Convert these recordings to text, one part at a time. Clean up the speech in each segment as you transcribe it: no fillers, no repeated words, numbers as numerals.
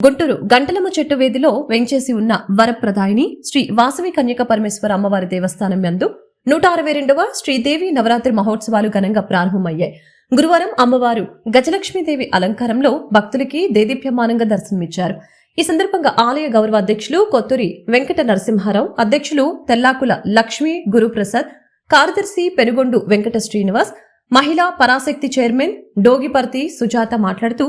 గుంటూరు గంటలమ్మ చెట్టు వీధిలో వెంచేసి ఉన్న వరప్రదాయిని శ్రీ వాసవి కన్యక పరమేశ్వర అమ్మవారి దేవస్థానం యందు 162వ శ్రీదేవి నవరాత్రి మహోత్సవాలు ఘనంగా ప్రారంభమయ్యాయి. గురువారం అమ్మవారు గజలక్ష్మీదేవి అలంకారంలో భక్తులకి దేదీప్యమానంగా దర్శనమిచ్చారు. ఈ సందర్భంగా ఆలయ గౌరవ అధ్యక్షులు కొత్తూరి వెంకట నరసింహారావు, అధ్యక్షులు తెల్లాకుల లక్ష్మీ గురుప్రసాద్, కార్యదర్శి పెనుగొండు వెంకట శ్రీనివాస్, మహిళా పరాశక్తి చైర్మన్ డోగిపర్తి సుజాత మాట్లాడుతూ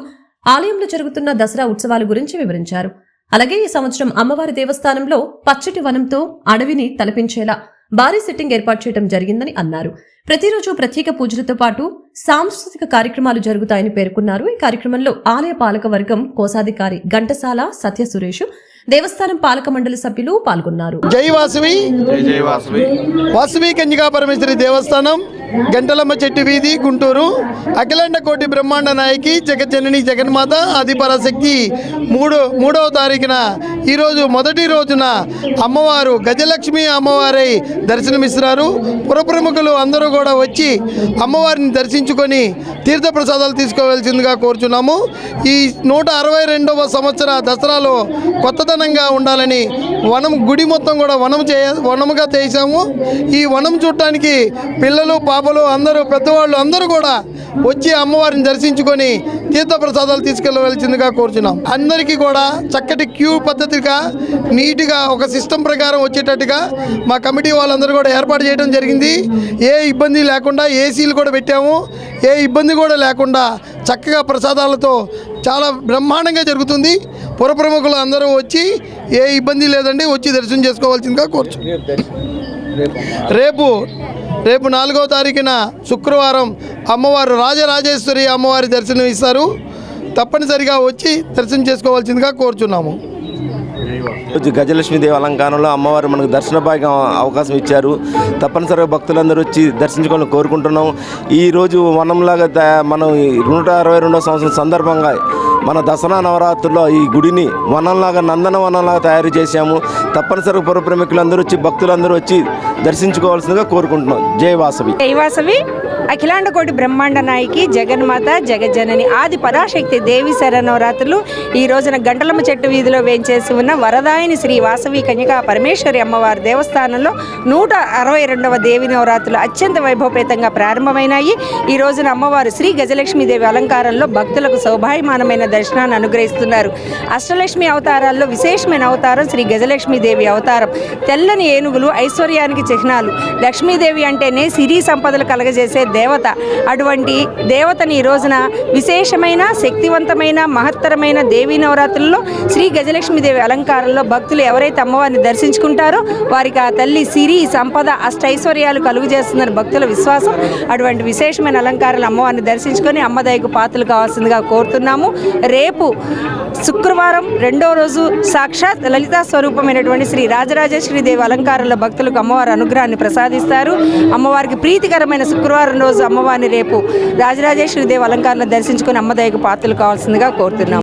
ఆలయంలో జరుగుతున్న దసరా ఉత్సవాల గురించి వివరించారు. అలాగే ఈ సంవత్సరం అమ్మవారి దేవస్థానంలో పచ్చటి వనంతో అడవిని తలపించేలా భారీ సెట్టింగ్ ఏర్పాటు చేయడం జరిగిందని అన్నారు. ప్రతిరోజు ప్రత్యేక పూజలతో పాటు సాంస్కృతిక కార్యక్రమాలు జరుగుతాయని పేర్కొన్నారు. ఈ కార్యక్రమంలో ఆలయ పాలక వర్గం కోశాధికారి ఘంటసాల సత్య సురేష్, దేవస్థానం పాలక మండలి సభ్యులు పాల్గొన్నారు. జై వాసవి, జై వాసవి. వాసవి కన్యకా పరమేశ్వరి దేవస్థానం, గంటలమ్మ చెట్టు వీధి, గుంటూరు. అఖిలాండ కోటి బ్రహ్మాండ నాయకి జగజ్జనని జగన్మాత ఆదిపరాశక్తి మూడవ తారీఖున ఈరోజు మొదటి రోజున అమ్మవారు గజలక్ష్మి అమ్మవారై దర్శనమిస్తున్నారు. పురప్రముఖులు అందరూ కూడా వచ్చి అమ్మవారిని దర్శించుకొని తీర్థప్రసాదాలు తీసుకోవాల్సిందిగా కోరుచున్నాము. ఈ 162వ సంవత్సర దసరాలో కొత్తదనంగా ఉండాలని వనం గుడి మొత్తం కూడా వనముగా చేశాము. ఈ వనం చూడటానికి పిల్లలు పాపలు అందరూ పెద్దవాళ్ళు అందరూ కూడా వచ్చి అమ్మవారిని దర్శించుకొని తీర్థప్రసాదాలు తీసుకెళ్ళవలసిందిగా కోరుచున్నాం. అందరికీ కూడా చక్కటి క్యూ పద్ధతిగా నీట్గా ఒక సిస్టమ్ ప్రకారం వచ్చేటట్టుగా మా కమిటీ వాళ్ళందరూ కూడా ఏర్పాటు చేయడం జరిగింది. ఏ ఇబ్బంది లేకుండా ఏసీలు కూడా పెట్టాము. ఏ ఇబ్బంది కూడా లేకుండా చక్కగా ప్రసాదాలతో చాలా బ్రహ్మాండంగా జరుగుతుంది. పురప్రముఖులు అందరూ వచ్చి ఏ ఇబ్బంది లేదండి వచ్చి దర్శనం చేసుకోవాల్సిందిగా కోరుచున్నాం. రేపు 4వ తారీఖున శుక్రవారం అమ్మవారు రాజరాజేశ్వరి అమ్మవారి దర్శనం ఇస్తారు. తప్పనిసరిగా వచ్చి దర్శనం చేసుకోవాల్సిందిగా కోరుచున్నాము. గజలక్ష్మీదేవి అలంకారంలో అమ్మవారు మనకు దర్శన భాగ్యం అవకాశం ఇచ్చారు. తప్పనిసరిగా భక్తులందరూ వచ్చి దర్శించుకోవాలని కోరుకుంటున్నాం. ఈరోజు వనంలాగా మనం 162వ సంవత్సరం సందర్భంగా మన దసరా నవరాత్రుల్లో ఈ గుడిని వనంలాగా నందనవనంలాగా తయారు చేశాము. తప్పనిసరిగా పురప్రముఖులందరూ వచ్చి భక్తులందరూ వచ్చి దర్శించుకోవాల్సిందిగా కోరుకుంటున్నాం. జై వాసవి, జై వాసవి. అఖిలాండ కోటి బ్రహ్మాండ నాయకి జగన్మాత జగజ్జనని ఆది పరాశక్తి దేవి శరన్నవరాత్రులు ఈ రోజున గంటలమ్మ చెట్టు వీధిలో వేంచేసి ఉన్న వరదాయిని శ్రీ వాసవి కన్యకా పరమేశ్వరి అమ్మవారి దేవస్థానంలో 162వ దేవి నవరాత్రులు అత్యంత వైభవపేతంగా ప్రారంభమైనాయి. ఈ రోజున అమ్మవారు శ్రీ గజలక్ష్మీదేవి అలంకారంలో భక్తులకు సౌభాగ్యమానమైన దర్శనాన్ని అనుగ్రహిస్తున్నారు. అష్టలక్ష్మి అవతారాల్లో విశేషమైన అవతారం శ్రీ గజలక్ష్మీదేవి అవతారం. తెల్లని ఏనుగులు ఐశ్వర్యానికి చిహ్నాలు. లక్ష్మీదేవి అంటేనే సిరి సంపదలు కలగజేసే దేవత. అటువంటి దేవతని ఈ రోజున విశేషమైన శక్తివంతమైన మహత్తరమైన దేవీ నవరాత్రుల్లో శ్రీ గజలక్ష్మీదేవి అలంకారంలో భక్తులు ఎవరైతే అమ్మవారిని దర్శించుకుంటారో వారికి ఆ తల్లి సిరి సంపద అష్టైశ్వర్యాలు కలుగు చేస్తున్నారు భక్తుల విశ్వాసం. అటువంటి విశేషమైన అలంకారాలు అమ్మవారిని దర్శించుకొని అమ్మదయకు పాత్రలు కావాల్సిందిగా కోరుతున్నాము. రేపు శుక్రవారం 2వ రోజు సాక్షాత్ లలితా స్వరూపమైనటువంటి శ్రీ రాజరాజేశ్వరి దేవి అలంకారంలో భక్తులకు అమ్మవారి అనుగ్రహాన్ని ప్రసాదిస్తారు. అమ్మవారికి ప్రీతికరమైన శుక్రవారం రోజు అమ్మవారిని రేపు రాజరాజేశ్వరి దేవి అలంకారంలో దర్శించుకొని అమ్మదయకు పాత్రలు కావాల్సిందిగా కోరుతున్నాం.